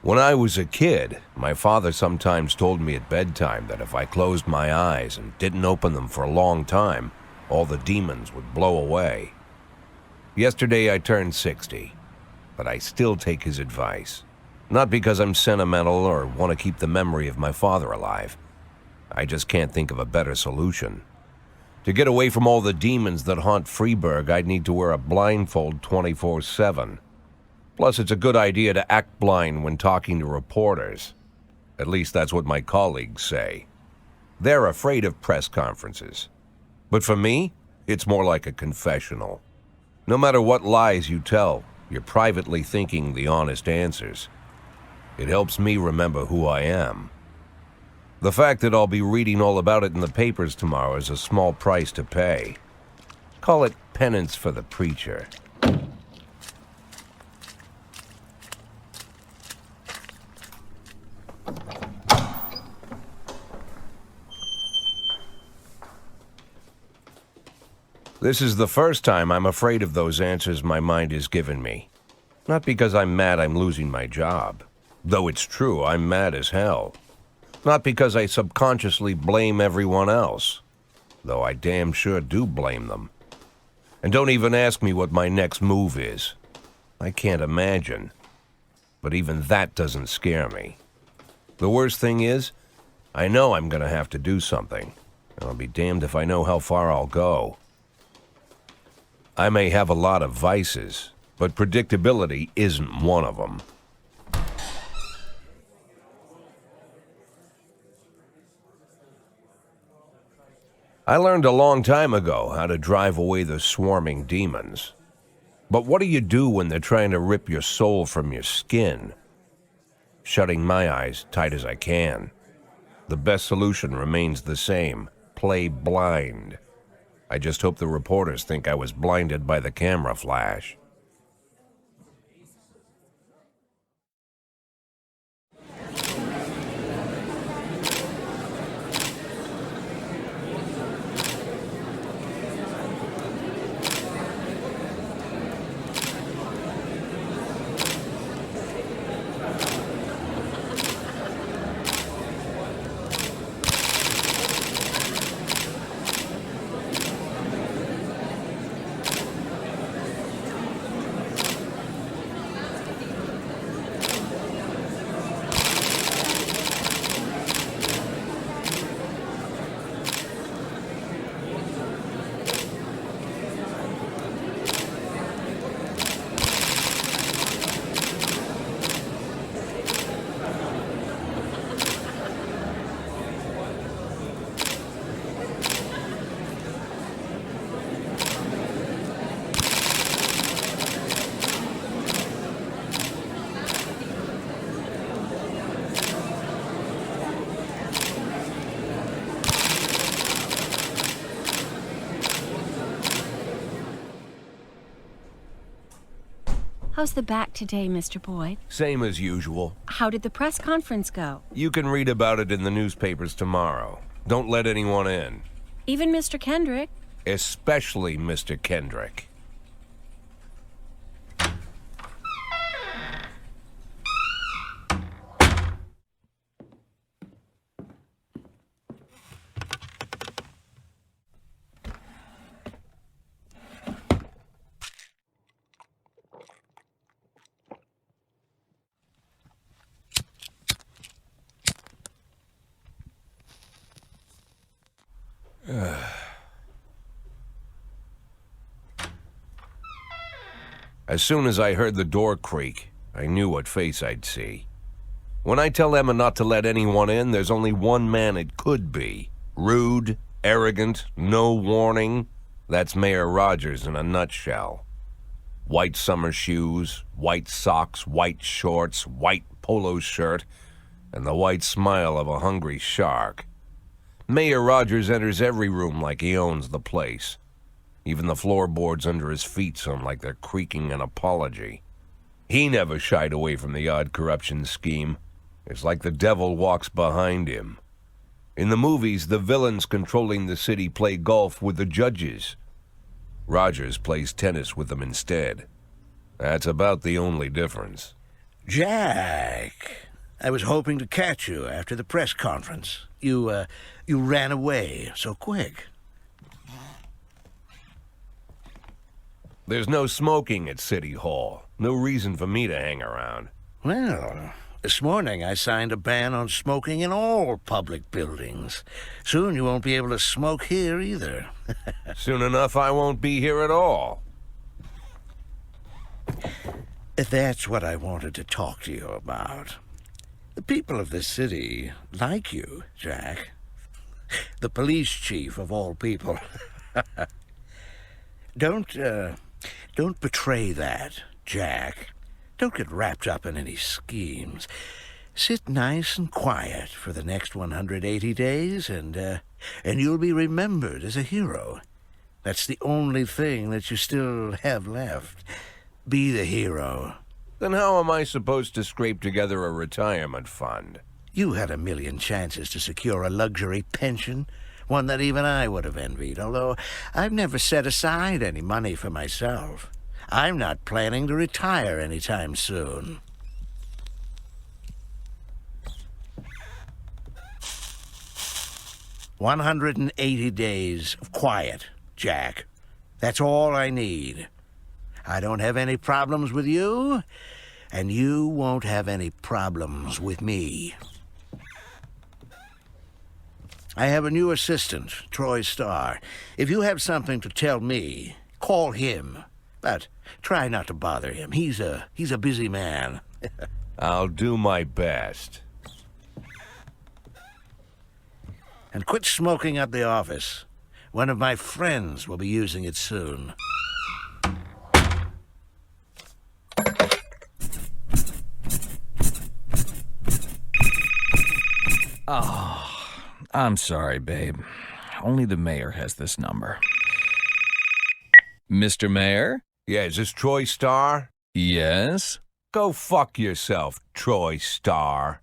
When I was a kid, my father sometimes told me at bedtime that if I closed my eyes and didn't open them for a long time, all the demons would blow away. Yesterday I turned 60, but I still take his advice. Not because I'm sentimental or want to keep the memory of my father alive. I just can't think of a better solution. To get away from all the demons that haunt Freeburg, I'd need to wear a blindfold 24/7. Plus, it's a good idea to act blind when talking to reporters. At least that's what my colleagues say. They're afraid of press conferences. But for me, it's more like a confessional. No matter what lies you tell, you're privately thinking the honest answers. It helps me remember who I am. The fact that I'll be reading all about it in the papers tomorrow is a small price to pay. Call it penance for the preacher. This is the first time I'm afraid of those answers my mind has given me. Not because I'm mad I'm losing my job. Though it's true, I'm mad as hell. Not because I subconsciously blame everyone else. Though I damn sure do blame them. And don't even ask me what my next move is. I can't imagine. But even that doesn't scare me. The worst thing is, I know I'm gonna have to do something. And I'll be damned if I know how far I'll go. I may have a lot of vices, but predictability isn't one of them. I learned a long time ago how to drive away the swarming demons. But what do you do when they're trying to rip your soul from your skin? Shutting my eyes tight as I can. The best solution remains the same: play blind. I just hope the reporters think I was blinded by the camera flash. How's the back today, Mr. Boyd? Same as usual. How did the press conference go? You can read about it in the newspapers tomorrow. Don't let anyone in. Even Mr. Kendrick? Especially Mr. Kendrick. As soon as I heard the door creak, I knew what face I'd see. When I tell Emma not to let anyone in, there's only one man it could be. Rude, arrogant, no warning. That's Mayor Rogers in a nutshell. White summer shoes, white socks, white shorts, white polo shirt, and the white smile of a hungry shark. Mayor Rogers enters every room like he owns the place. Even the floorboards under his feet sound like they're creaking an apology. He never shied away from the odd corruption scheme. It's like the devil walks behind him. In the movies, the villains controlling the city play golf with the judges. Rogers plays tennis with them instead. That's about the only difference. Jack, I was hoping to catch you after the press conference. You ran away so quick. There's no smoking at City Hall. No reason for me to hang around. Well, this morning I signed a ban on smoking in all public buildings. Soon you won't be able to smoke here either. Soon enough, I won't be here at all. That's what I wanted to talk to you about. The people of this city like you, Jack. The police chief of all people. Don't betray that, Jack. Don't get wrapped up in any schemes. Sit nice and quiet for the next 180 days, and you'll be remembered as a hero. That's the only thing that you still have left. Be the hero. Then how am I supposed to scrape together a retirement fund? You had a million chances to secure a luxury pension, one that even I would have envied, although I've never set aside any money for myself. I'm not planning to retire anytime soon. "180 days of quiet, Jack. That's all I need. I don't have any problems with you, and you won't have any problems with me. I have a new assistant, Troy Starr. If you have something to tell me, call him. But try not to bother him. He's a busy man." I'll do my best. "And quit smoking at the office. One of my friends will be using it soon." Oh, I'm sorry, babe. Only the mayor has this number. Mr. Mayor? Yeah, is this Troy Starr? Yes? Go fuck yourself, Troy Starr.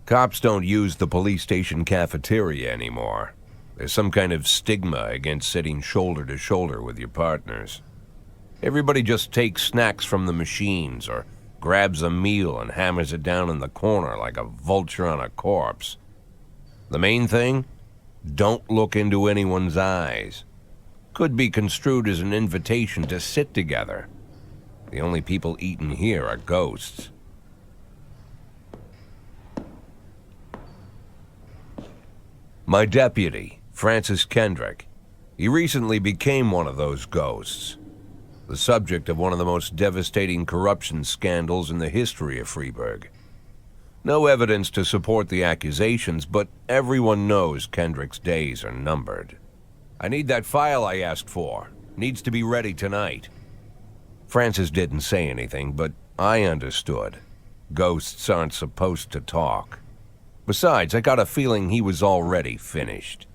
Cops don't use the police station cafeteria anymore. There's some kind of stigma against sitting shoulder to shoulder with your partners. Everybody just takes snacks from the machines or grabs a meal and hammers it down in the corner like a vulture on a corpse. The main thing? Don't look into anyone's eyes. Could be construed as an invitation to sit together. The only people eating here are ghosts. My deputy, Francis Kendrick, he recently became one of those ghosts, the subject of one of the most devastating corruption scandals in the history of Freeburg. No evidence to support the accusations, but everyone knows Kendrick's days are numbered. I need that file I asked for. Needs to be ready tonight. Francis didn't say anything, but I understood. Ghosts aren't supposed to talk. Besides, I got a feeling he was already finished.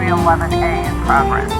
311A in progress.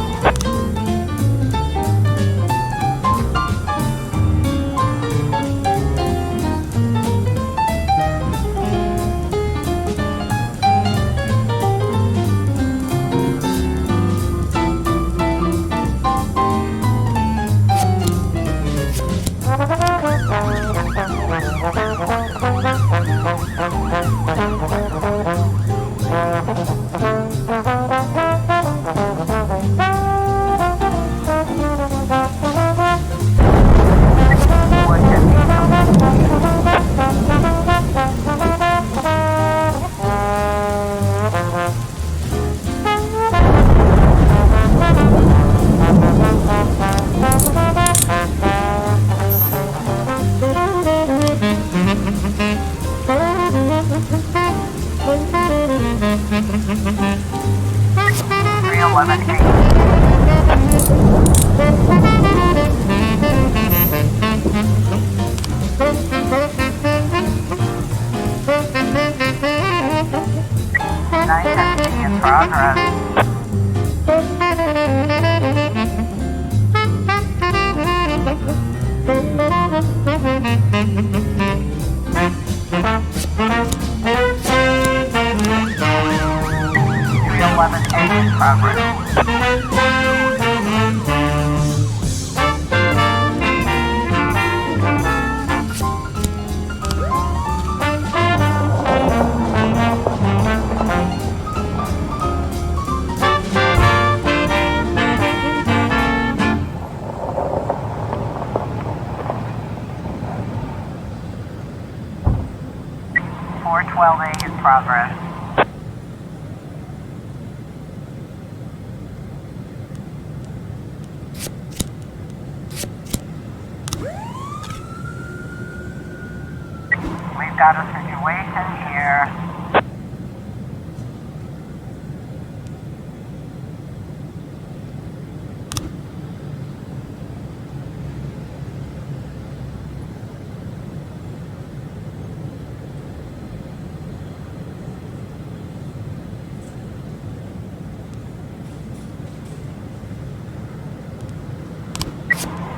Got a situation here.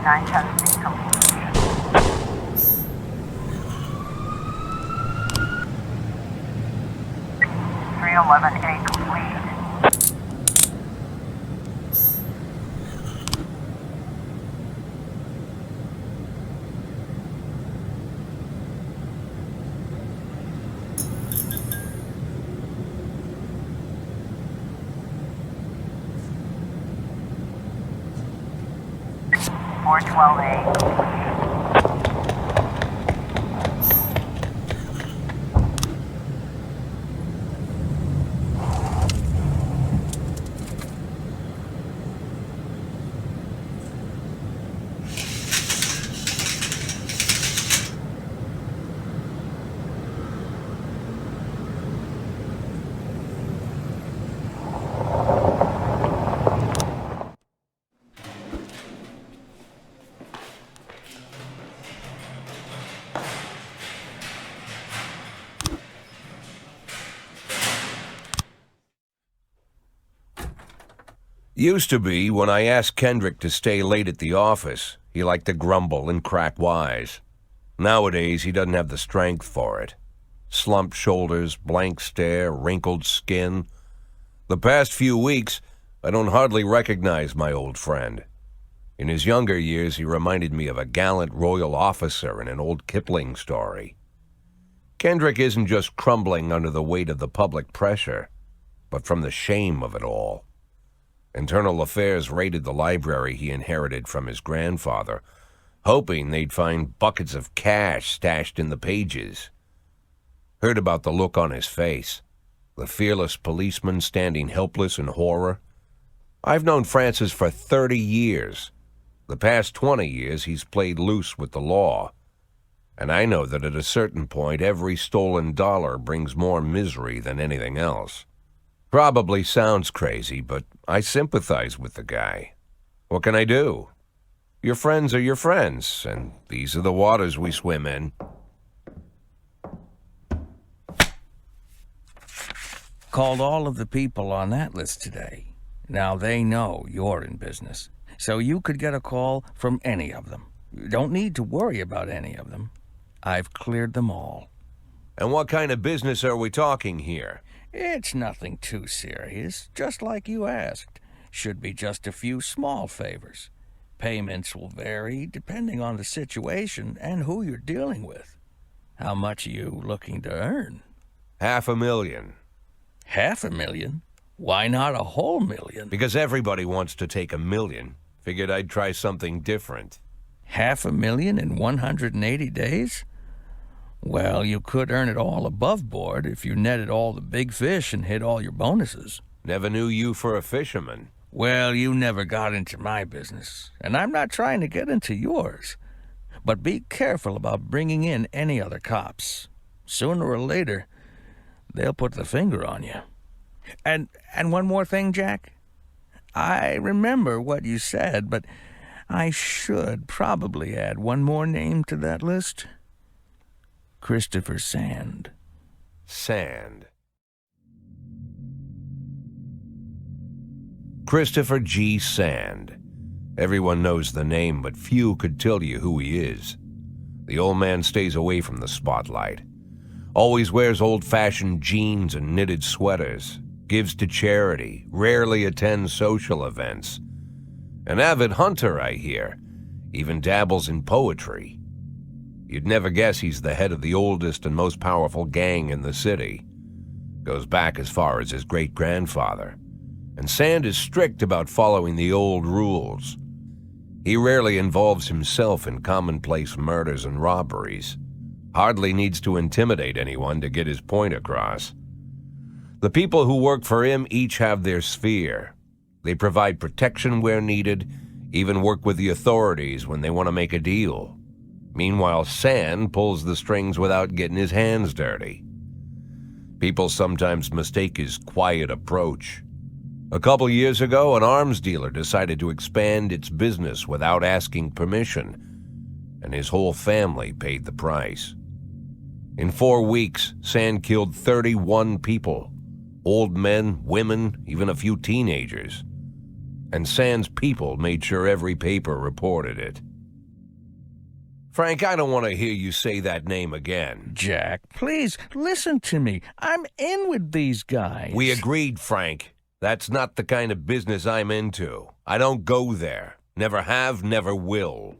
Nine testing complete. 311A complete. Four 12A. Used to be, when I asked Kendrick to stay late at the office, he liked to grumble and crack wise. Nowadays, he doesn't have the strength for it. Slumped shoulders, blank stare, wrinkled skin. The past few weeks, I don't hardly recognize my old friend. In his younger years, he reminded me of a gallant royal officer in an old Kipling story. Kendrick isn't just crumbling under the weight of the public pressure, but from the shame of it all. Internal Affairs raided the library he inherited from his grandfather, hoping they'd find buckets of cash stashed in the pages. Heard about the look on his face, the fearless policeman standing helpless in horror. I've known Francis for 30 years. The past 20 years he's played loose with the law. And I know that at a certain point every stolen dollar brings more misery than anything else. Probably sounds crazy, but I sympathize with the guy. What can I do? Your friends are your friends, and these are the waters we swim in. Called all of the people on that list today. Now they know you're in business, so you could get a call from any of them. You don't need to worry about any of them. I've cleared them all. And what kind of business are we talking here? It's nothing too serious, just like you asked. Should be just a few small favors. Payments will vary depending on the situation and who you're dealing with. How much are you looking to earn? $500,000. $500,000? Why not a whole million? Because everybody wants to take $1 million. Figured I'd try something different. $500,000 in 180 days? Well, you could earn it all above board if you netted all the big fish and hit all your bonuses. Never knew you for a fisherman. Well, you never got into my business, and I'm not trying to get into yours. But be careful about bringing in any other cops. Sooner or later, they'll put the finger on you. And one more thing, Jack. I remember what you said, but I should probably add one more name to that list. Christopher Sand. Sand. Christopher G. Sand. Everyone knows the name, but few could tell you who he is. The old man stays away from the spotlight. Always wears old-fashioned jeans and knitted sweaters. Gives to charity. Rarely attends social events. An avid hunter, I hear. Even dabbles in poetry. You'd never guess he's the head of the oldest and most powerful gang in the city. Goes back as far as his great-grandfather. And Sand is strict about following the old rules. He rarely involves himself in commonplace murders and robberies. Hardly needs to intimidate anyone to get his point across. The people who work for him each have their sphere. They provide protection where needed, even work with the authorities when they want to make a deal. Meanwhile, Sand pulls the strings without getting his hands dirty. People sometimes mistake his quiet approach. A couple years ago, an arms dealer decided to expand its business without asking permission, and his whole family paid the price. In 4 weeks, Sand killed 31 people. Old men, women, even a few teenagers. And Sand's people made sure every paper reported it. Frank, I don't want to hear you say that name again. Jack, please, listen to me. I'm in with these guys. We agreed, Frank. That's not the kind of business I'm into. I don't go there. Never have, never will.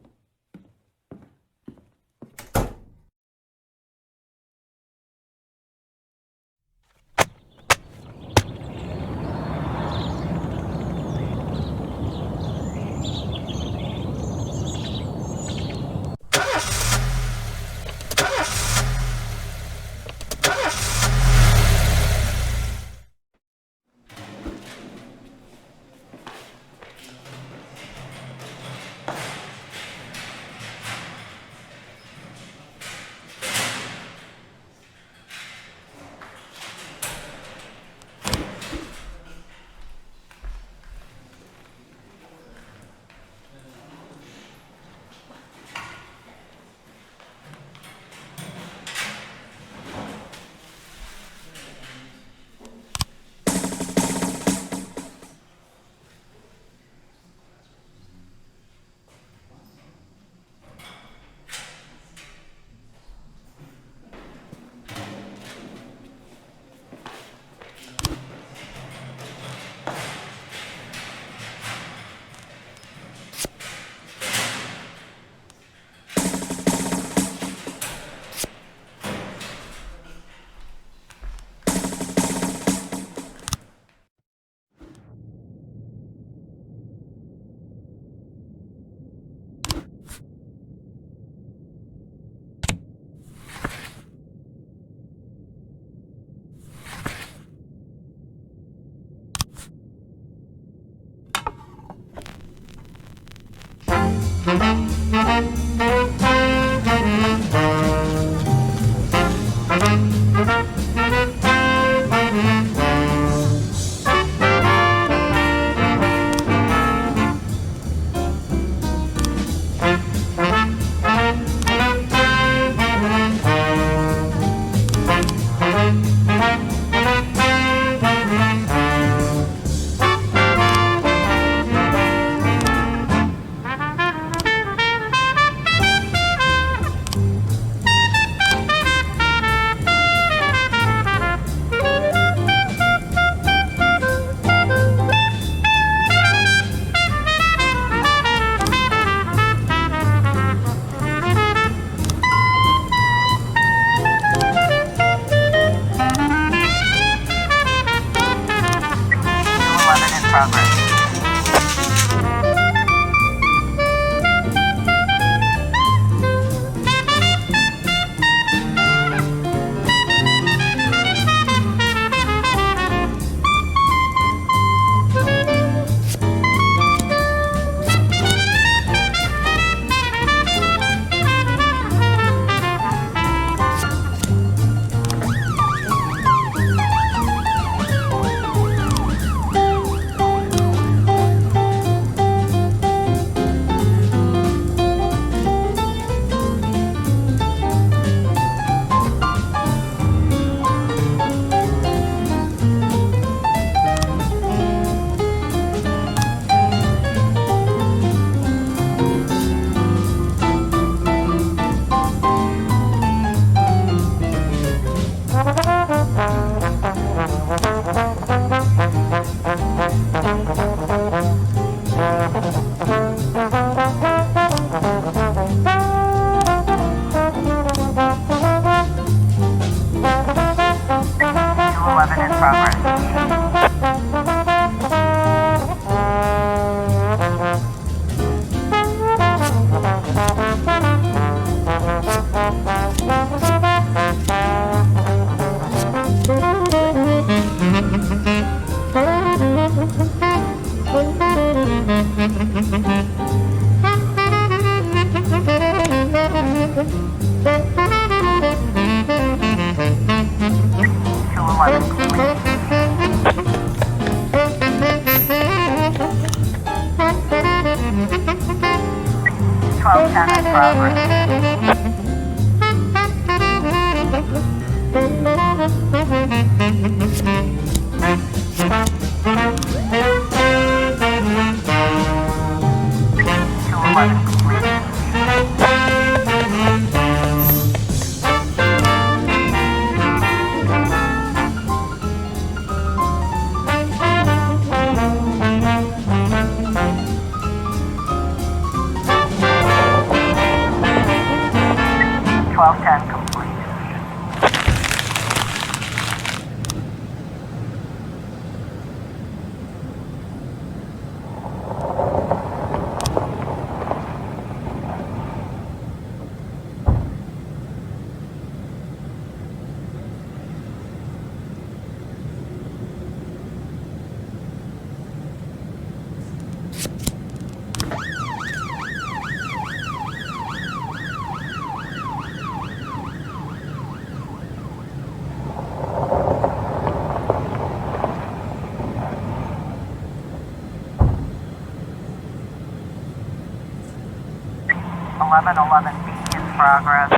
1111B in progress.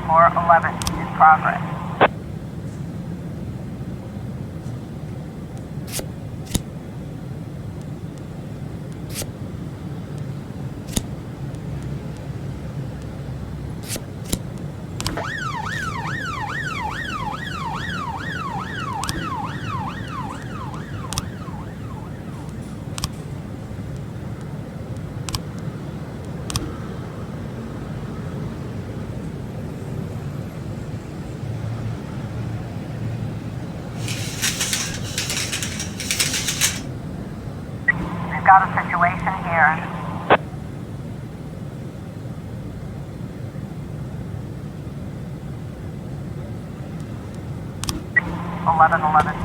Or 11 in progress. got a situation here. 1111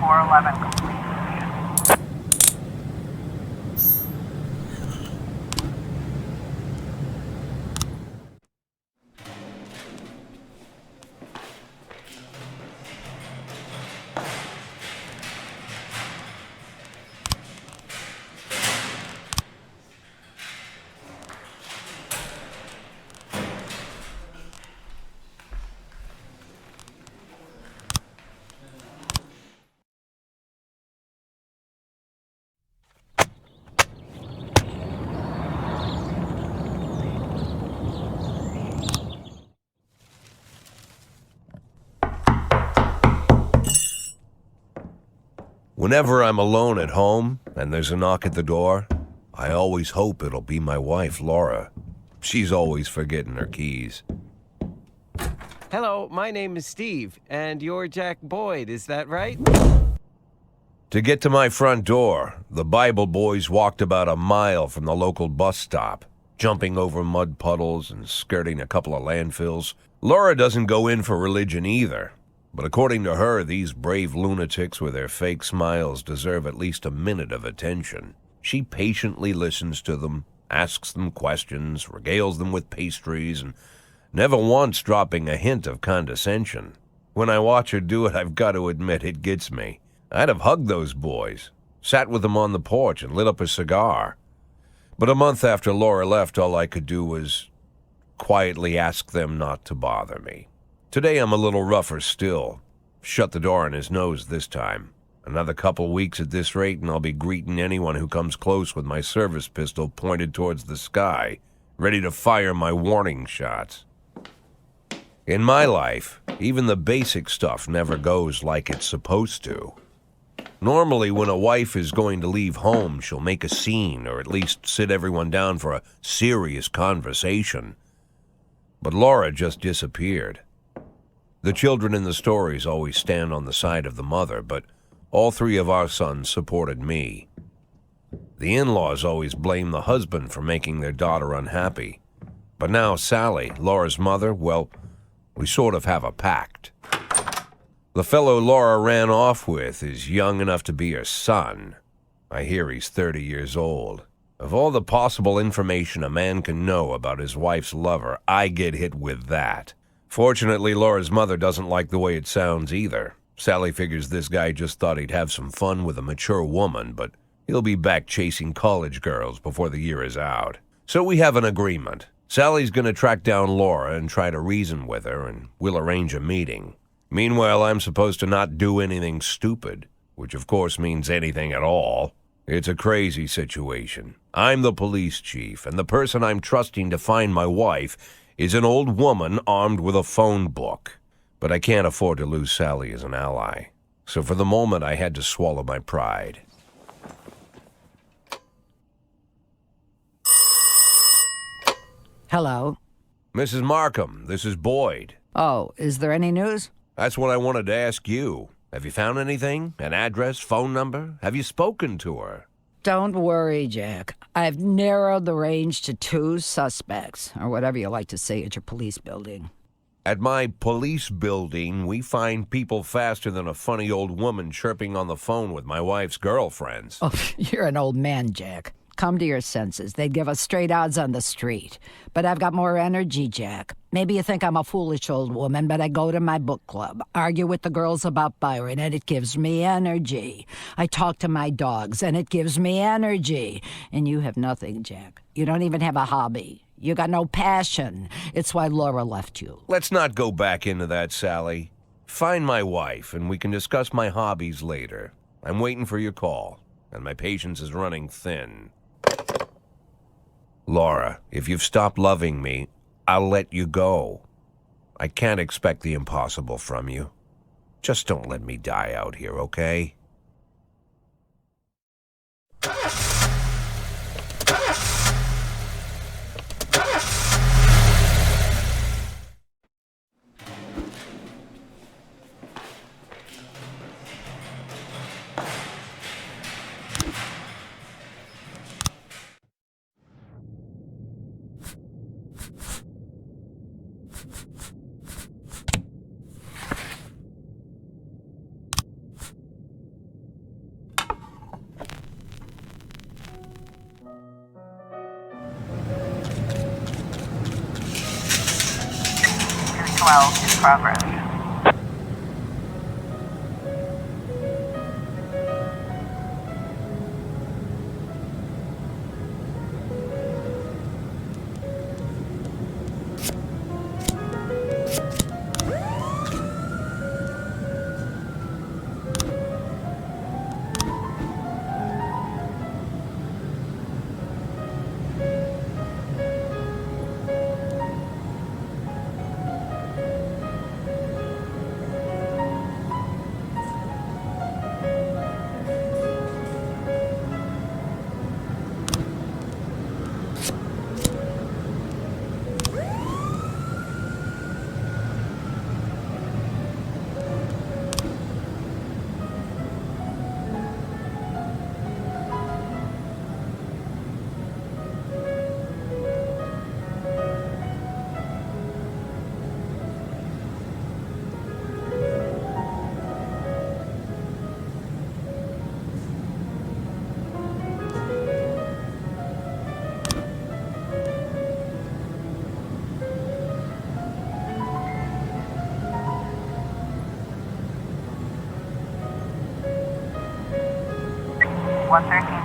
411 complete. Whenever I'm alone at home and there's a knock at the door, I always hope it'll be my wife, Laura. She's always forgetting her keys. Hello, my name is Steve, and you're Jack Boyd, is that right? To get to my front door, the Bible boys walked about a mile from the local bus stop, jumping over mud puddles and skirting a couple of landfills. Laura doesn't go in for religion either. But according to her, these brave lunatics with their fake smiles deserve at least a minute of attention. She patiently listens to them, asks them questions, regales them with pastries, and never once dropping a hint of condescension. When I watch her do it, I've got to admit it gets me. I'd have hugged those boys, sat with them on the porch, and lit up a cigar. But a month after Laura left, all I could do was quietly ask them not to bother me. Today I'm a little rougher still. Shut the door on his nose this time. Another couple weeks at this rate and I'll be greeting anyone who comes close with my service pistol pointed towards the sky, ready to fire my warning shots. In my life, even the basic stuff never goes like it's supposed to. Normally, when a wife is going to leave home, she'll make a scene or at least sit everyone down for a serious conversation. But Laura just disappeared. The children in the stories always stand on the side of the mother, but all three of our sons supported me. The in-laws always blame the husband for making their daughter unhappy. But now Sally, Laura's mother, well, we sort of have a pact. The fellow Laura ran off with is young enough to be her son. I hear he's 30 years old. Of all the possible information a man can know about his wife's lover, I get hit with that. Fortunately, Laura's mother doesn't like the way it sounds either. Sally figures this guy just thought he'd have some fun with a mature woman, but he'll be back chasing college girls before the year is out. So we have an agreement. Sally's going to track down Laura and try to reason with her, and we'll arrange a meeting. Meanwhile, I'm supposed to not do anything stupid, which of course means anything at all. It's a crazy situation. I'm the police chief, and the person I'm trusting to find my wife is an old woman armed with a phone book. But I can't afford to lose Sally as an ally. So for the moment, I had to swallow my pride. Hello. Mrs. Markham, this is Boyd. Oh, is there any news? That's what I wanted to ask you. Have you found anything? An address, phone number? Have you spoken to her? Don't worry, Jack. I've narrowed the range to 2 suspects, or whatever you like to say at your police building. At my police building, we find people faster than a funny old woman chirping on the phone with my wife's girlfriends. Oh, you're an old man, Jack. Come to your senses. They'd give us straight odds on the street. But I've got more energy, Jack. Maybe you think I'm a foolish old woman, but I go to my book club, argue with the girls about Byron, and it gives me energy. I talk to my dogs, and it gives me energy. And you have nothing, Jack. You don't even have a hobby. You got no passion. It's why Laura left you. Let's not go back into that, Sally. Find my wife, and we can discuss my hobbies later. I'm waiting for your call, and my patience is running thin. Laura, if you've stopped loving me, I'll let you go. I can't expect the impossible from you. Just don't let me die out here, okay? 212 in progress.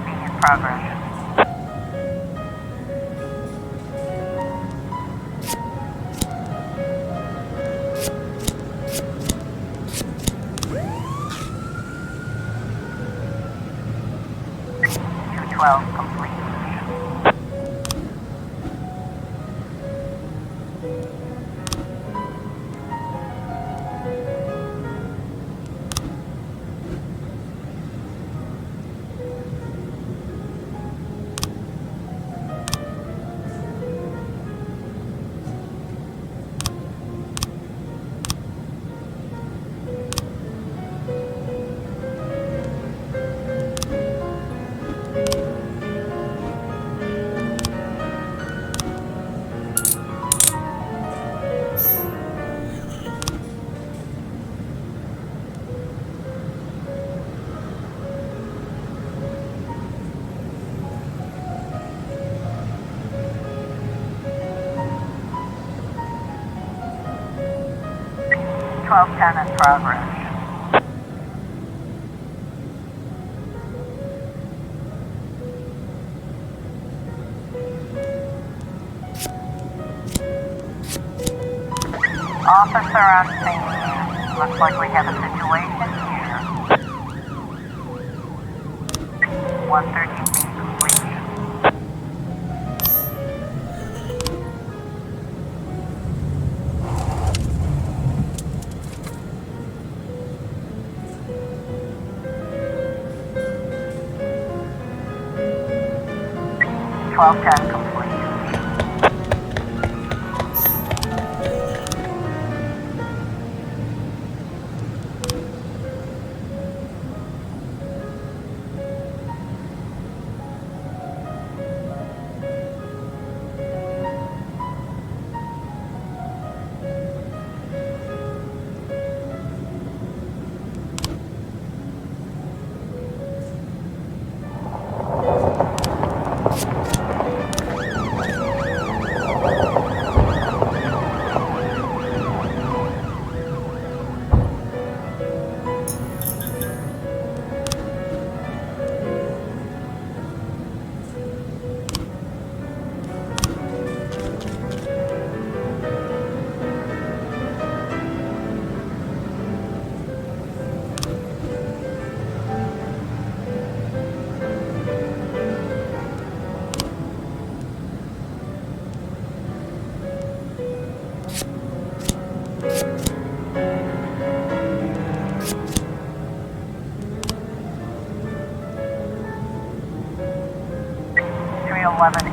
B in progress. Complete. 1210 in progress. Officer on scene. Looks like we have a situation here. 130 feet completion. Ten complete.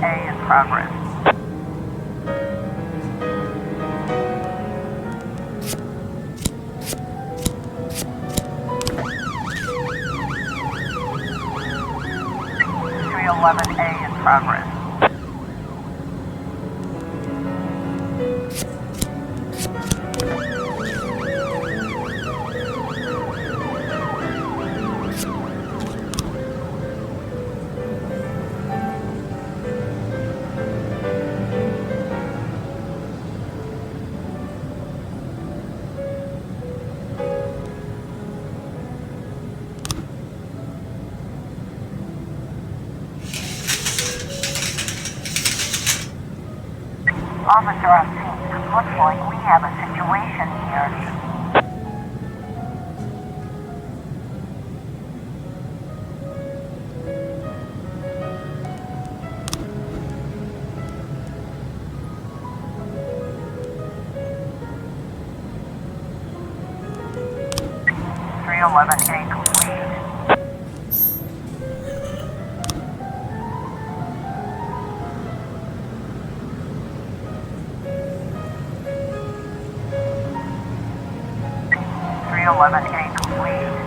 A in progress. A in progress. Officer on scene. Looks like we have a situation here. A complete. A complete.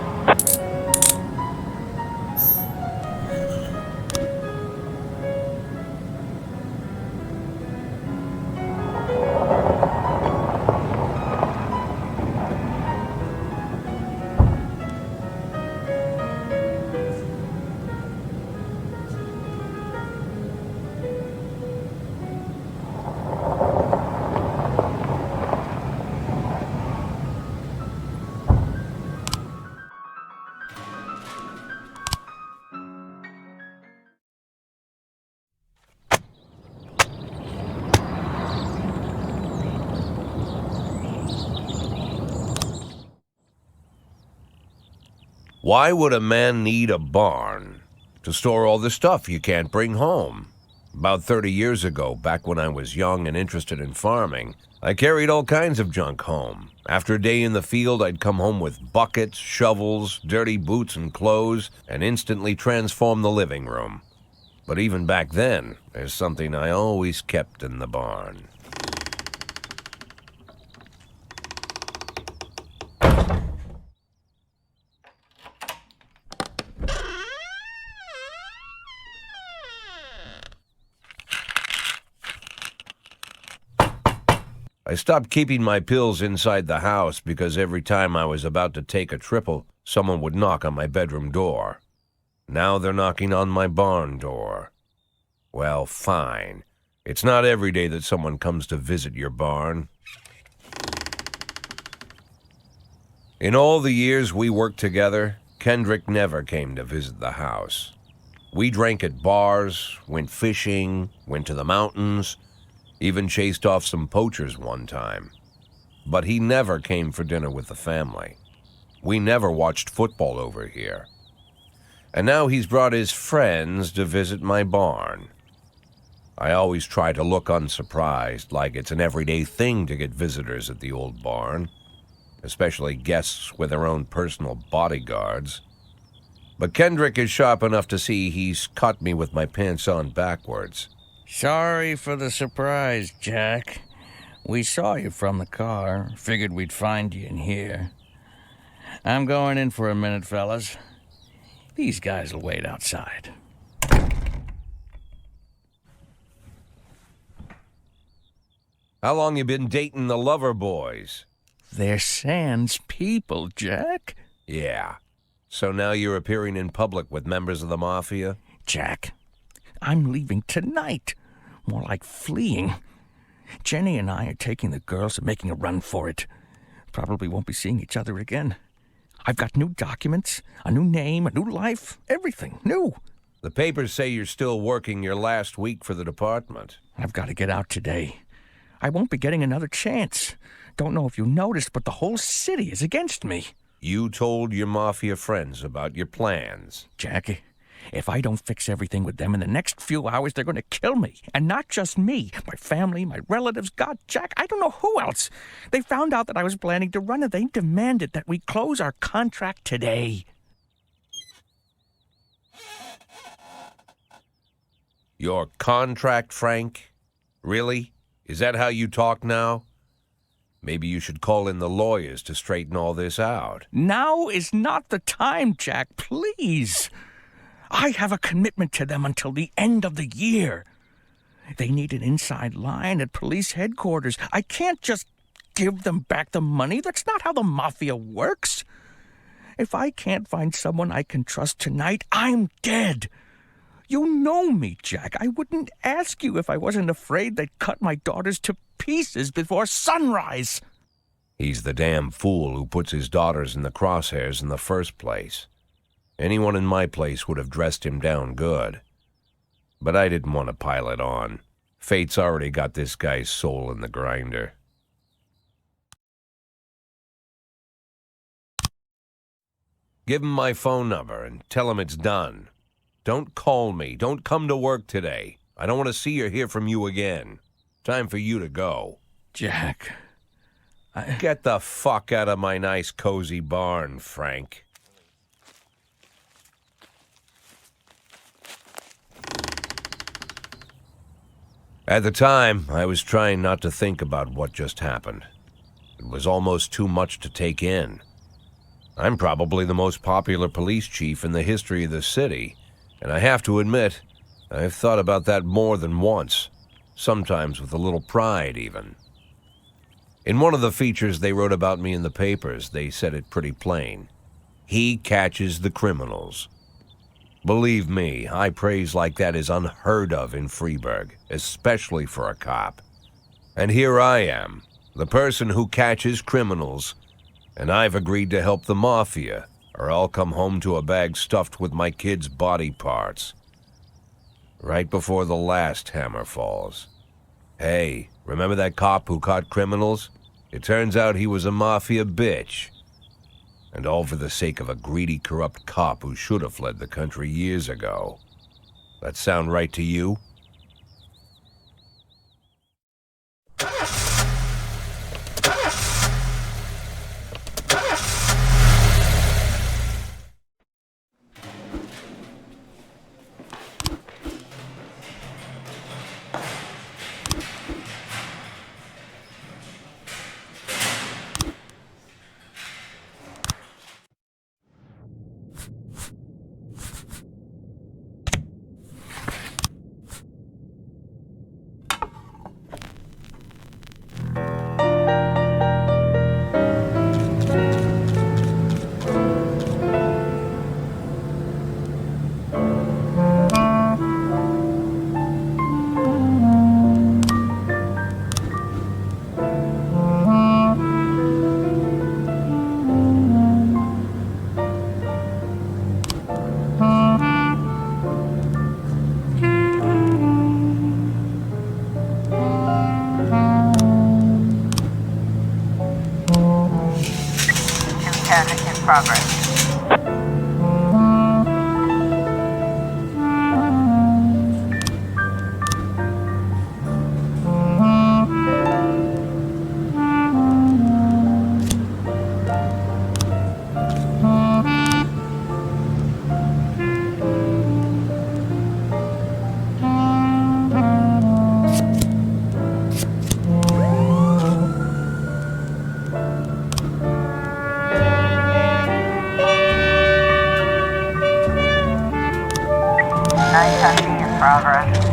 Why would a man need a barn? To store all the stuff you can't bring home. About 30 years ago, back when I was young and interested in farming, I carried all kinds of junk home. After a day in the field, I'd come home with buckets, shovels, dirty boots and clothes, and instantly transform the living room. But even back then, there's something I always kept in the barn. I stopped keeping my pills inside the house because every time I was about to take a triple, someone would knock on my bedroom door. Now they're knocking on my barn door. Well, fine. It's not every day that someone comes to visit your barn. In all the years we worked together, Kendrick never came to visit the house. We drank at bars, went fishing, went to the mountains, even chased off some poachers one time. But he never came for dinner with the family. We never watched football over here. And now he's brought his friends to visit my barn. I always try to look unsurprised, like it's an everyday thing to get visitors at the old barn, especially guests with their own personal bodyguards. But Kendrick is sharp enough to see he's caught me with my pants on backwards. Sorry for the surprise, Jack. We saw you from the car. Figured we'd find you in here. I'm going in for a minute, fellas. These guys will wait outside. How long you been dating the lover boys? They're Sans people, Jack. Yeah. So now you're appearing in public with members of the Mafia? Jack, I'm leaving tonight. More like fleeing. Jenny and I are taking the girls and making a run for it. Probably won't be seeing each other again. I've got new documents, a new name, a new life, everything new. The papers say you're still working your last week for the department. I've got to get out today. I won't be getting another chance. Don't know if you noticed, but the whole city is against me. You told your Mafia friends about your plans. Jackie, if I don't fix everything with them in the next few hours, they're going to kill me. And not just me. My family, my relatives, God, Jack, I don't know who else. They found out that I was planning to run and they demanded that we close our contract today. Your contract, Frank? Really? Is that how you talk now? Maybe you should call in the lawyers to straighten all this out. Now is not the time, Jack, please. I have a commitment to them until the end of the year. They need an inside line at police headquarters. I can't just give them back the money. That's not how the Mafia works. If I can't find someone I can trust tonight, I'm dead. You know me, Jack. I wouldn't ask you if I wasn't afraid they'd cut my daughters to pieces before sunrise. He's the damn fool who puts his daughters in the crosshairs in the first place. Anyone in my place would have dressed him down good. But I didn't want to pile it on. Fate's already got this guy's soul in the grinder. Give him my phone number and tell him it's done. Don't call me. Don't come to work today. I don't want to see or hear from you again. Time for you to go. Jack, Get the fuck out of my nice, cozy barn, Frank. At the time, I was trying not to think about what just happened. It was almost too much to take in. I'm probably the most popular police chief in the history of the city, and I have to admit, I've thought about that more than once, sometimes with a little pride even. In one of the features they wrote about me in the papers, they said it pretty plain. He catches the criminals. Believe me, high praise like that is unheard of in Freeburg, especially for a cop. And here I am, the person who catches criminals, and I've agreed to help the mafia, or I'll come home to a bag stuffed with my kids' body parts. Right before the last hammer falls. Hey, remember that cop who caught criminals? It turns out he was a mafia bitch. And all for the sake of a greedy, corrupt cop who should have fled the country years ago. That sound right to you? Progress. Progress.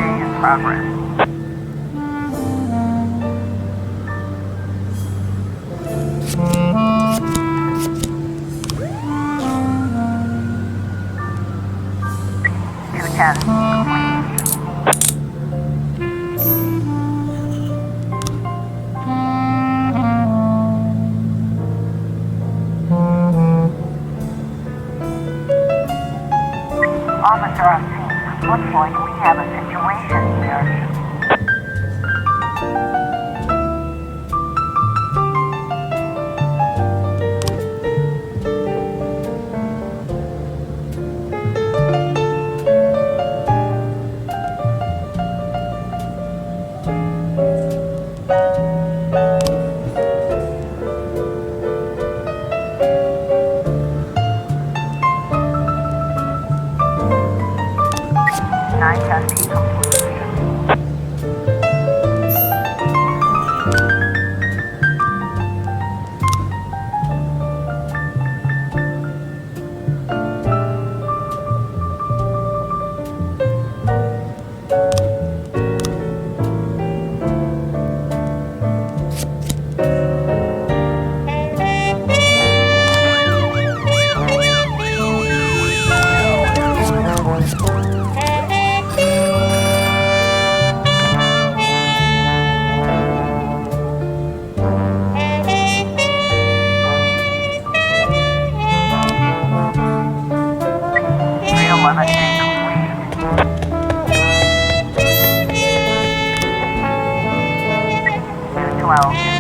A in progress.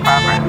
progress.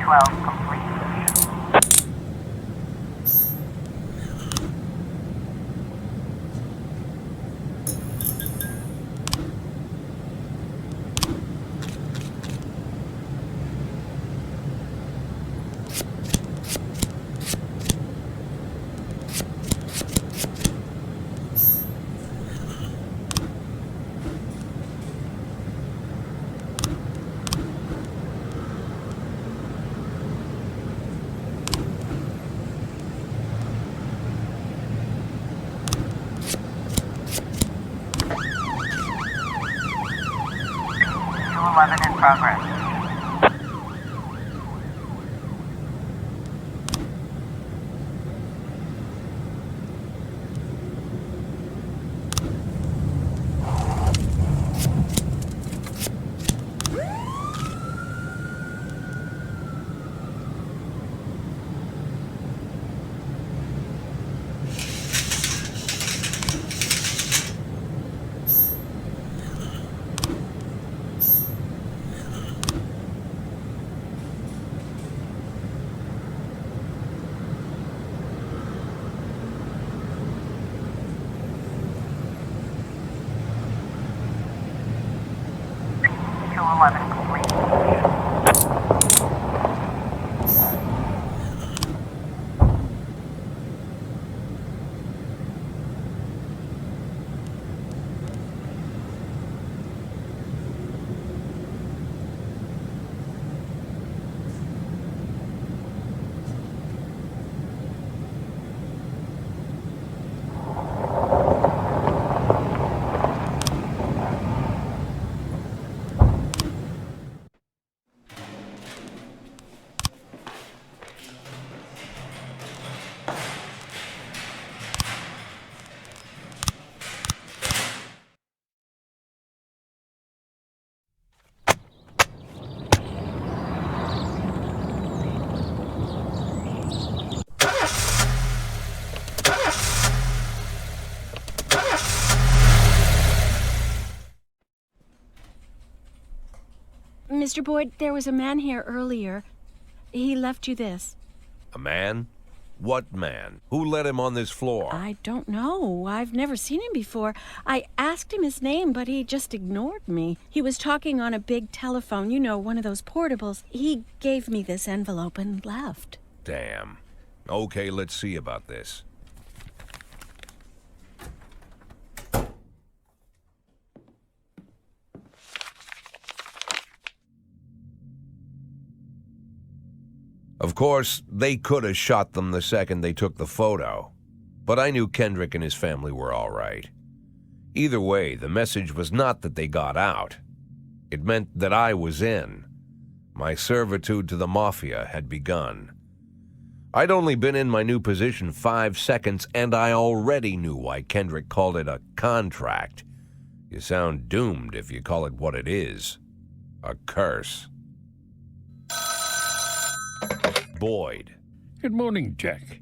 Twelve complete. In progress. Mr. Boyd, there was a man here earlier. He left you this. A man? What man? Who let him on this floor? I don't know. I've never seen him before. I asked him his name, but he just ignored me. He was talking on a big telephone, you know, one of those portables. He gave me this envelope and left. Damn. Okay, let's see about this. Of course, they could have shot them the second they took the photo. But I knew Kendrick and his family were all right. Either way, the message was not that they got out. It meant that I was in. My servitude to the Mafia had begun. I'd only been in my new position 5 seconds, and I already knew why Kendrick called it a contract. You sound doomed if you call it what it is. A curse. Boyd. Good morning, Jack.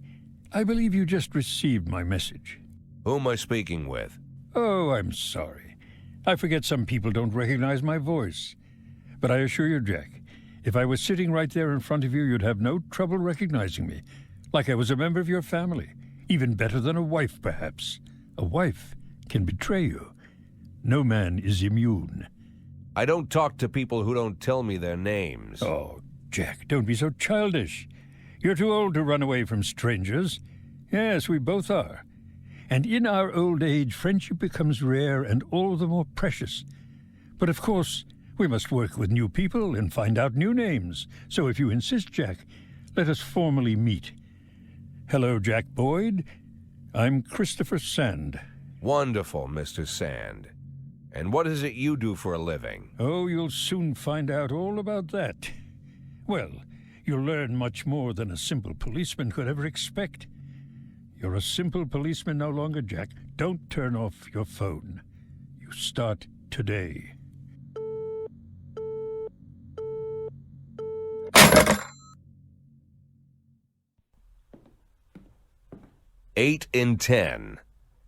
I believe you just received my message. Who am I speaking with? Oh, I'm sorry. I forget some people don't recognize my voice. But I assure you, Jack, if I was sitting right there in front of you, you'd have no trouble recognizing me. Like I was a member of your family. Even better than a wife, perhaps. A wife can betray you. No man is immune. I don't talk to people who don't tell me their names. Oh, Jack, don't be so childish. You're too old to run away from strangers. Yes, we both are. And in our old age, friendship becomes rare and all the more precious. But of course, we must work with new people and find out new names. So if you insist, Jack, let us formally meet. Hello, Jack Boyd. I'm Christopher Sand. Wonderful, Mr. Sand. And what is it you do for a living? Oh, you'll soon find out all about that. Well, you'll learn much more than a simple policeman could ever expect. You're a simple policeman no longer, Jack. Don't turn off your phone. You start today. Eight in 10.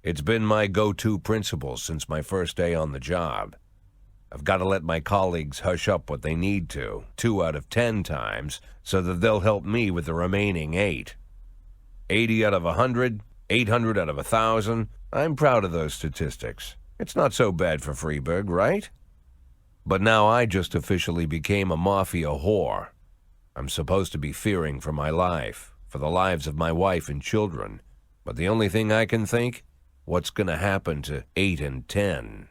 It's been my go-to principle since my first day on the job. I've got to let my colleagues hush up what they need to, 2 out of 10 times, so that they'll help me with the remaining 8. 80 out of 100, 800 out of 1,000. I'm proud of those statistics. It's not so bad for Freeburg, right? But now I just officially became a mafia whore. I'm supposed to be fearing for my life, for the lives of my wife and children. But the only thing I can think, what's going to happen to 8 and 10?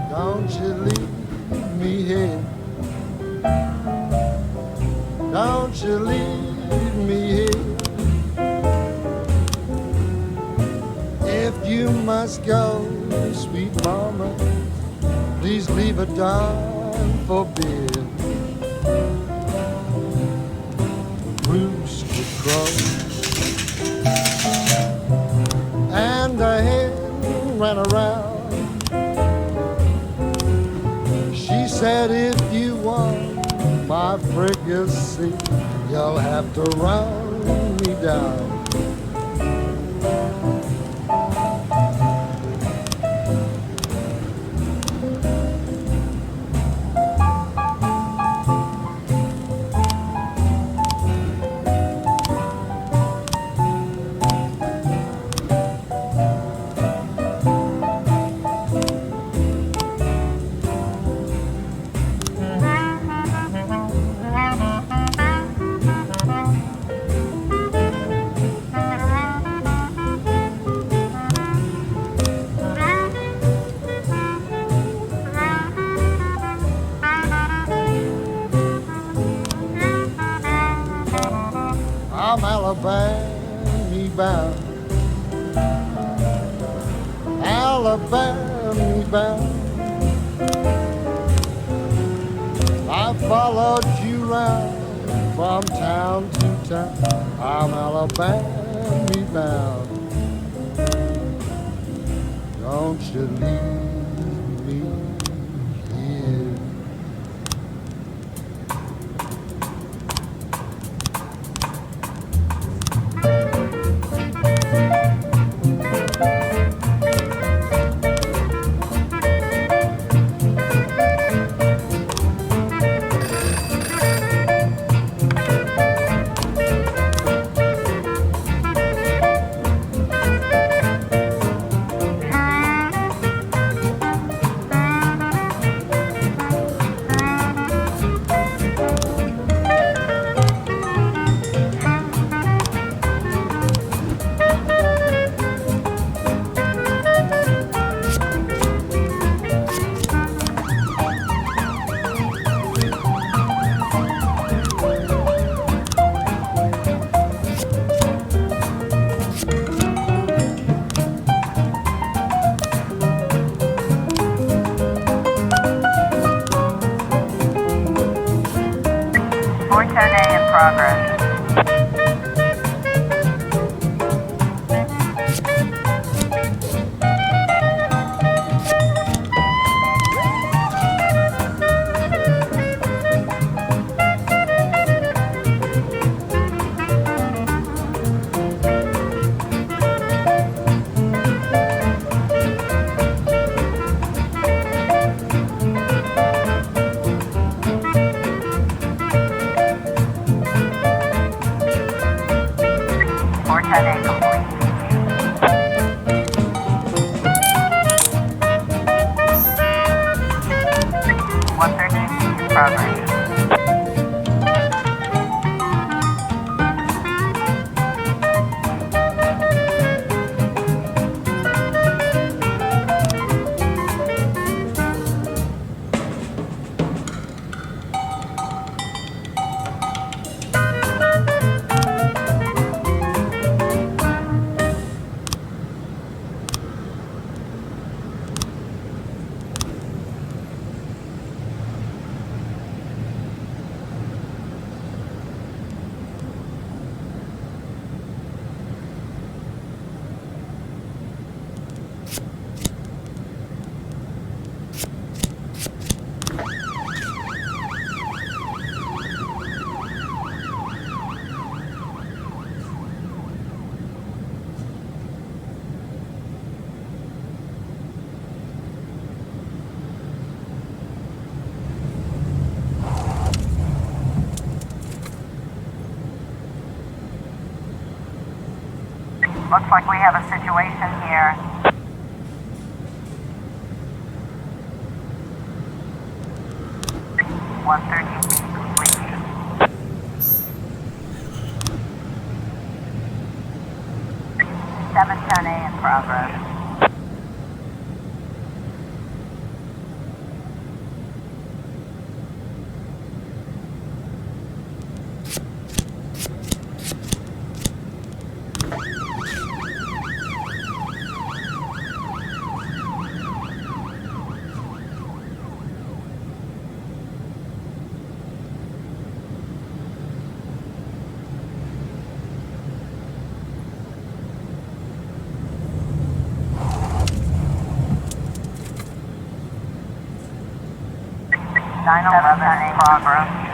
Don't you leave me here. Don't you leave me here. If you must go, sweet mama, please leave a dime for beer. Rooster crow and a hen ran around. She said, if you want my fricassee, you'll have to run me down. I'm Alabama bound, Alabama bound. I followed you round from town to town. I'm Alabama bound. Don't you leave me here. Looks like we have a situation here. Complete. 710A in progress. Nine 11 in progress.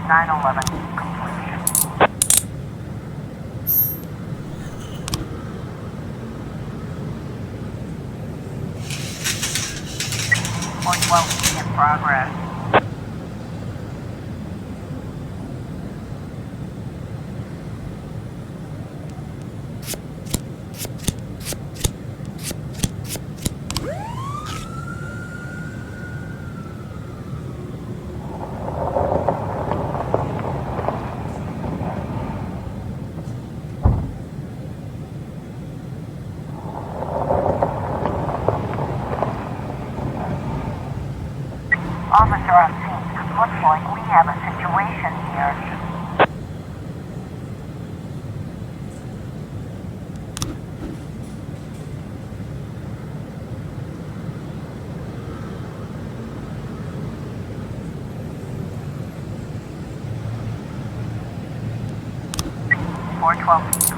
Nine 11 complete. Point 12 in progress. Officer on scene. Looks like we have a situation here. Four 12.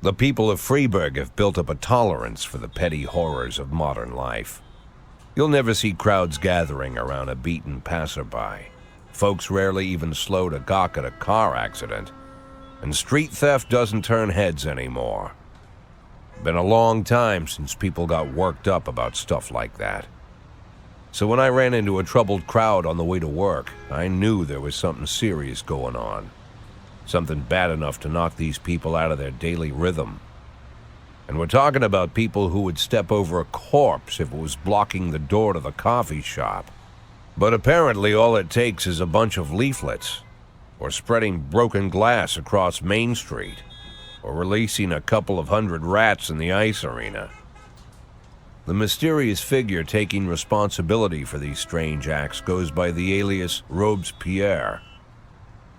The people of Freeburg have built up a tolerance for the petty horrors of modern life. You'll never see crowds gathering around a beaten passerby. Folks rarely even slow to gawk at a car accident. And street theft doesn't turn heads anymore. Been a long time since people got worked up about stuff like that. So when I ran into a troubled crowd on the way to work, I knew there was something serious going on. Something bad enough to knock these people out of their daily rhythm. And we're talking about people who would step over a corpse if it was blocking the door to the coffee shop. But apparently all it takes is a bunch of leaflets, or spreading broken glass across Main Street, or releasing a couple of hundred rats in the ice arena. The mysterious figure taking responsibility for these strange acts goes by the alias Robespierre.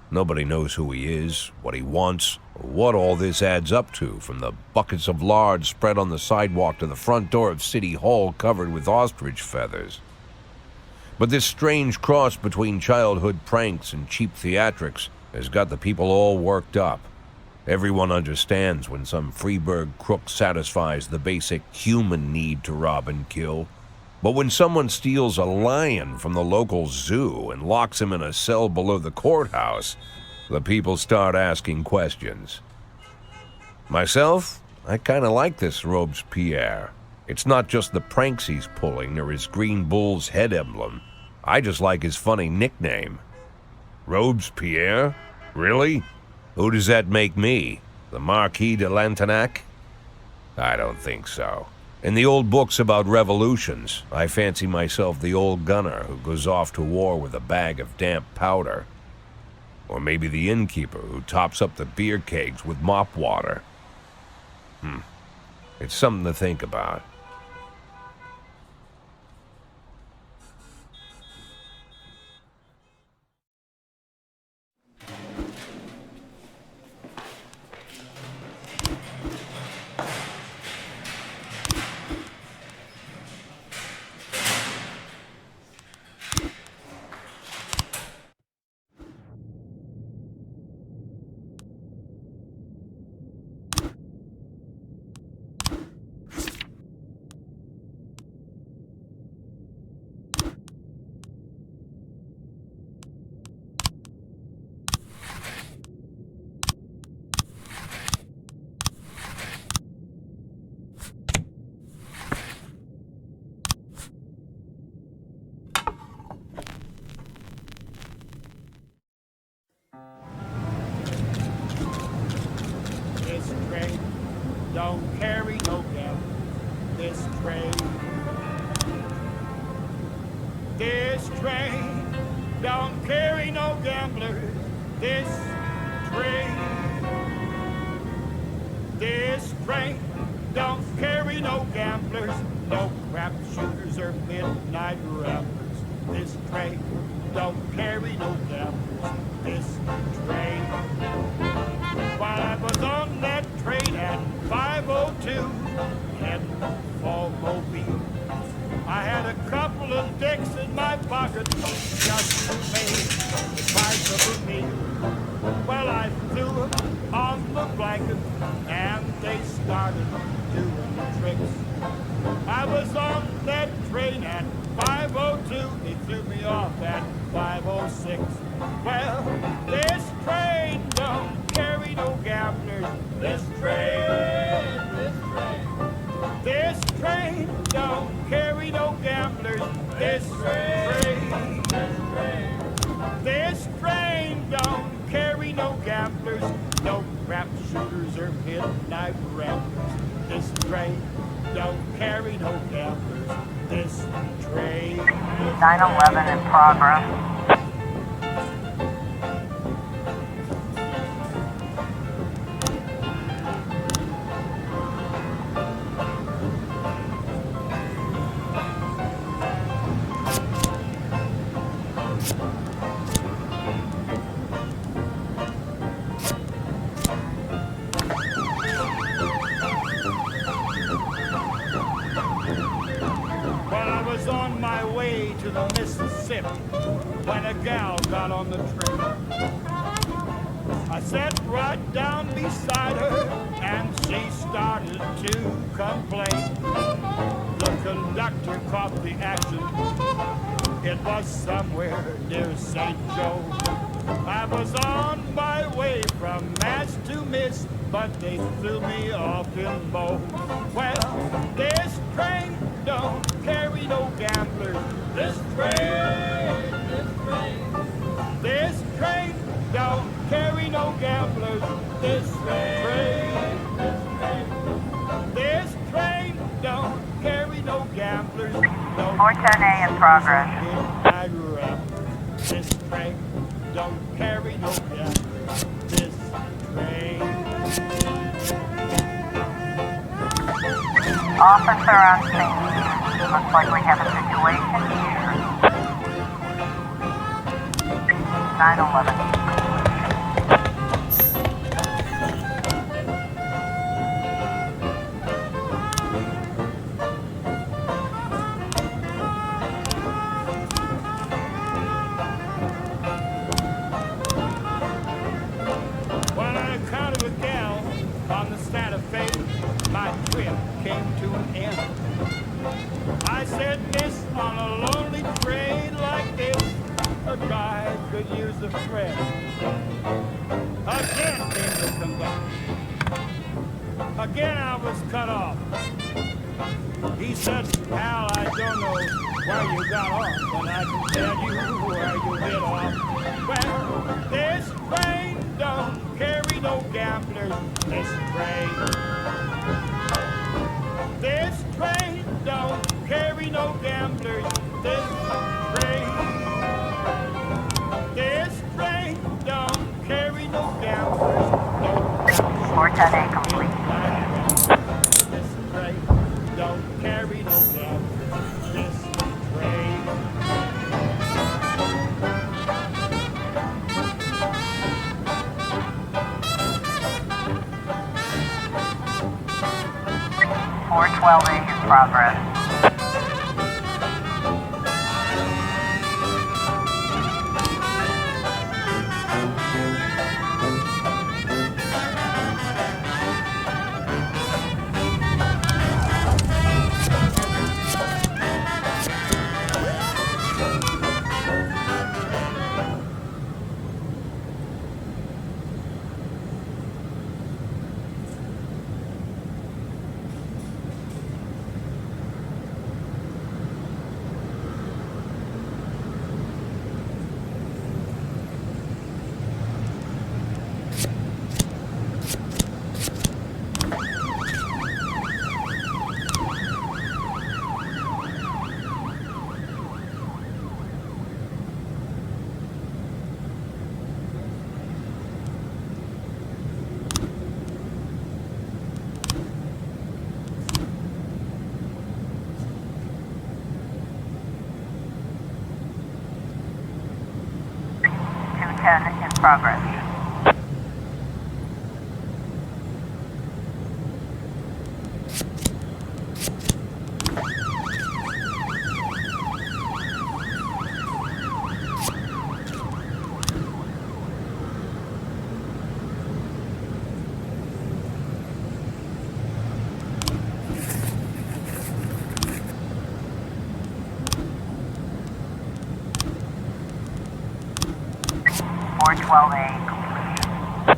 Nobody knows who he is, what he wants, or what all this adds up to, from the buckets of lard spread on the sidewalk to the front door of City Hall covered with ostrich feathers. But this strange cross between childhood pranks and cheap theatrics has got the people all worked up. Everyone understands when some Freeburg crook satisfies the basic human need to rob and kill. But when someone steals a lion from the local zoo and locks him in a cell below the courthouse, the people start asking questions. Myself, I kind of like this Robespierre. It's not just the pranks he's pulling or his green bull's head emblem. I just like his funny nickname. Robespierre? Really? Who does that make me? The Marquis de Lantenac? I don't think so. In the old books about revolutions, I fancy myself the old gunner who goes off to war with a bag of damp powder. Or maybe the innkeeper who tops up the beer kegs with mop water. It's something to think about. Don't carry no gun. This train. This train don't carry no gamblers. This train. This train don't carry no gamblers, no crap shooters or midnight ramblers. This train don't carry no gamblers. This train. While I was on that train at 5:02, heading for Mobile, I had a couple of dicks in my pocket just to make the price of a meal. Well, I threw them on the blanket and they started doing the tricks. I was on that train at 5:02, they threw me off at 5:06. Well, this train don't carry no gamblers. This train don't carry no gamblers. This train don't carry no gamblers, no crap shooters or midnight ramblers. This train don't carry no gamblers. This train. 9/11 in progress. On my way to the Mississippi when a gal got on the train. I sat right down beside her and she started to complain. The conductor caught the action. It was somewhere near St. Joe. I was on my way from Mass to Miss, but they threw me off in Bow. Well, this train don't carry no gamblers. This train don't carry no gamblers. This train don't carry no gamblers. No 410A in progress. This train don't carry no gamblers. This train. Officer on scene. Looks like we have a situation here. 911. When I encountered a gal on the Santa Fe, my trip came to an end. I said, "Miss, on a lonely train like this, a guy could use a friend." Again came the conductor. Again I was cut off. He said, "Pal, I don't know where you got off, but I can tell you where you hit off." Well, this train don't carry no gamblers. This train don't carry no gamblers. This train don't carry no gamblers. No 410A complete. This train don't carry no gamblers. This train. .412A in progress. In progress. .412A complete.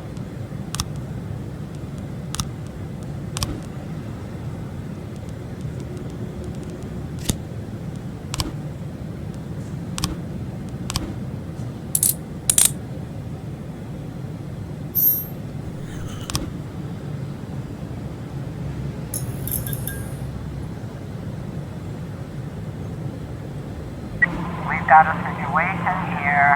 We've got a situation here.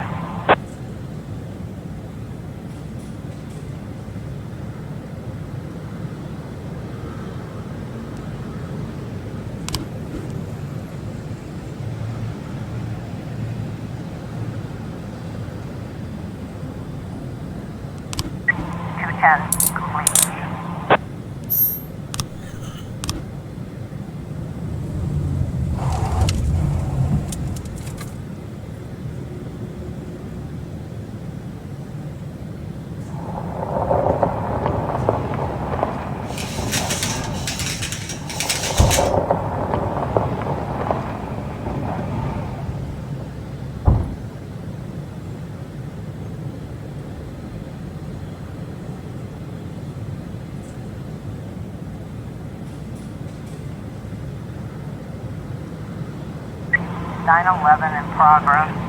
Complete. 911 in progress.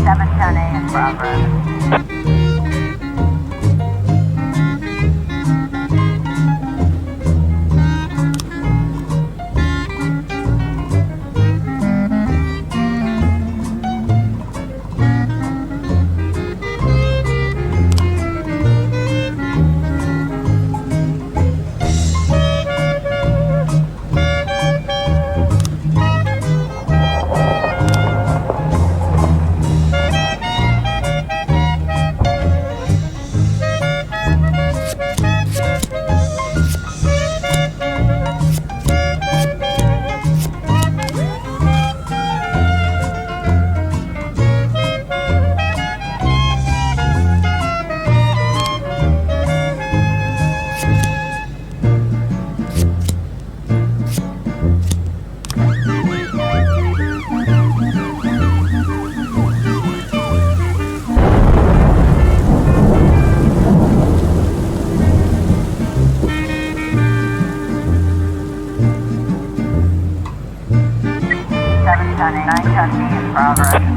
710A in progress. In progress.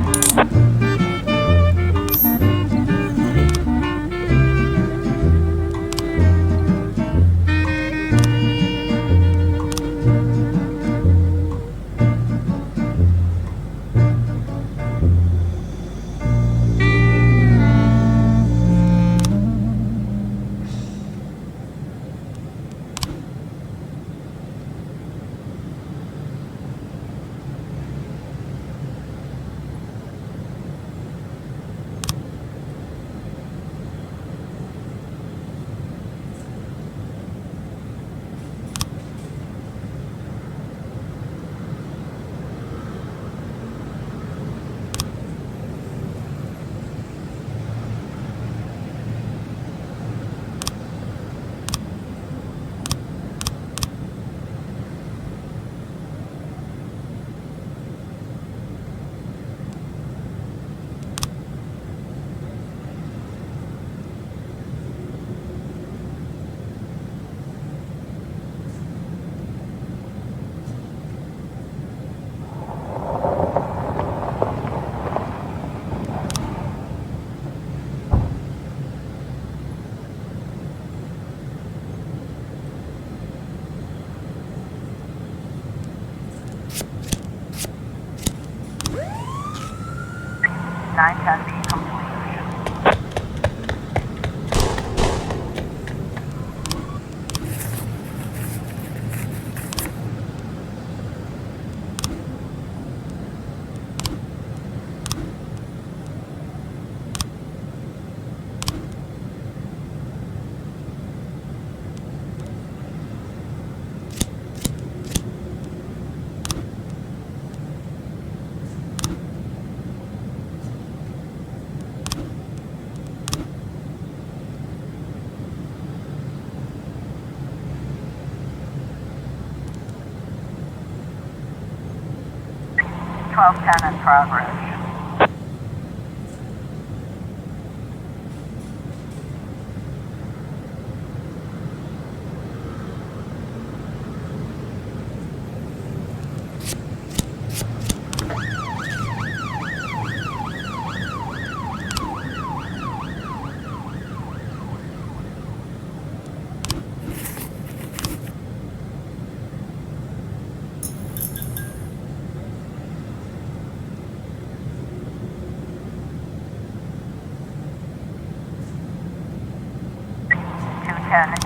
In progress.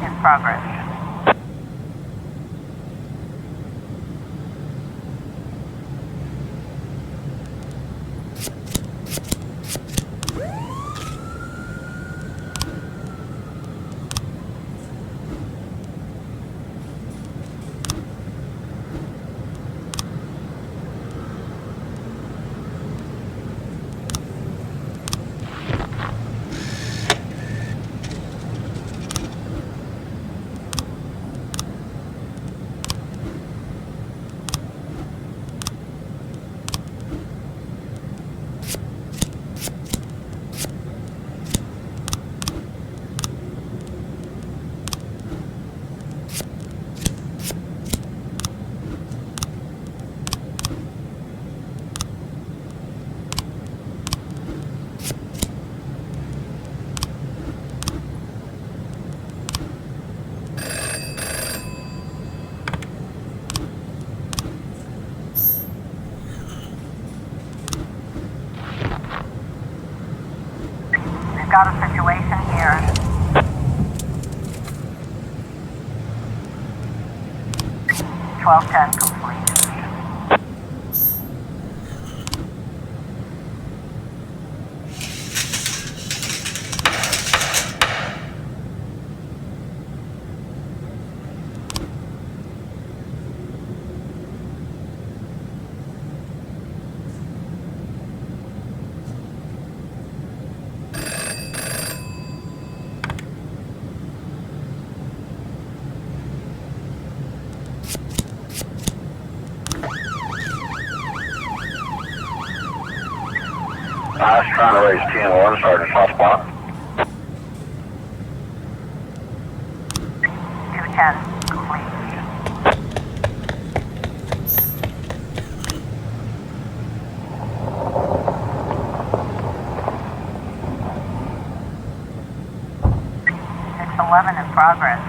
In progress. got a situation here. (1210) complete. I was trying to raise TN1, Sergeant Hotspot. 210 complete. (611) in progress.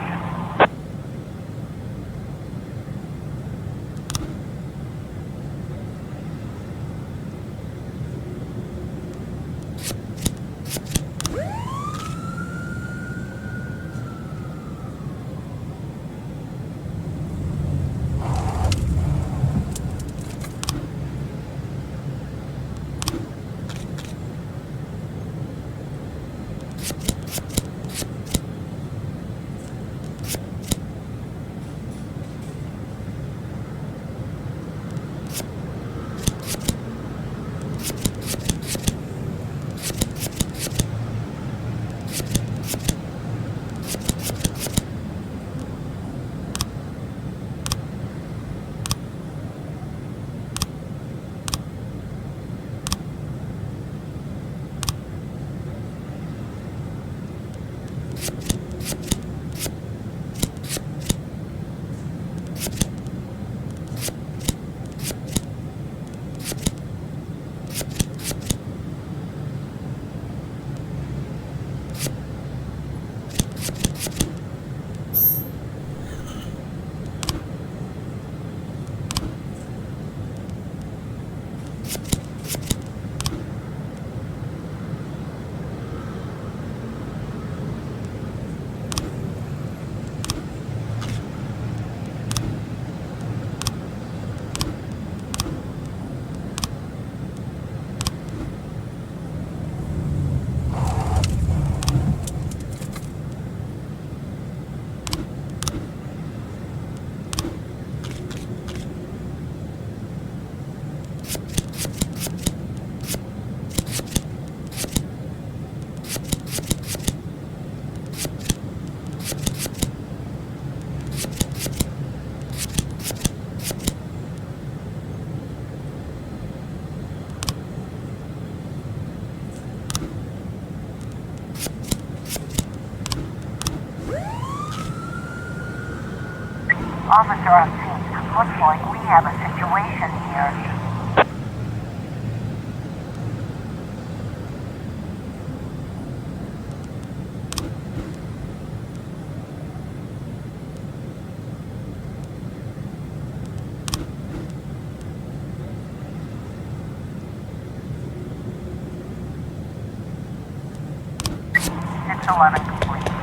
Officer on scene. Looks like we have a situation here. (611) complete.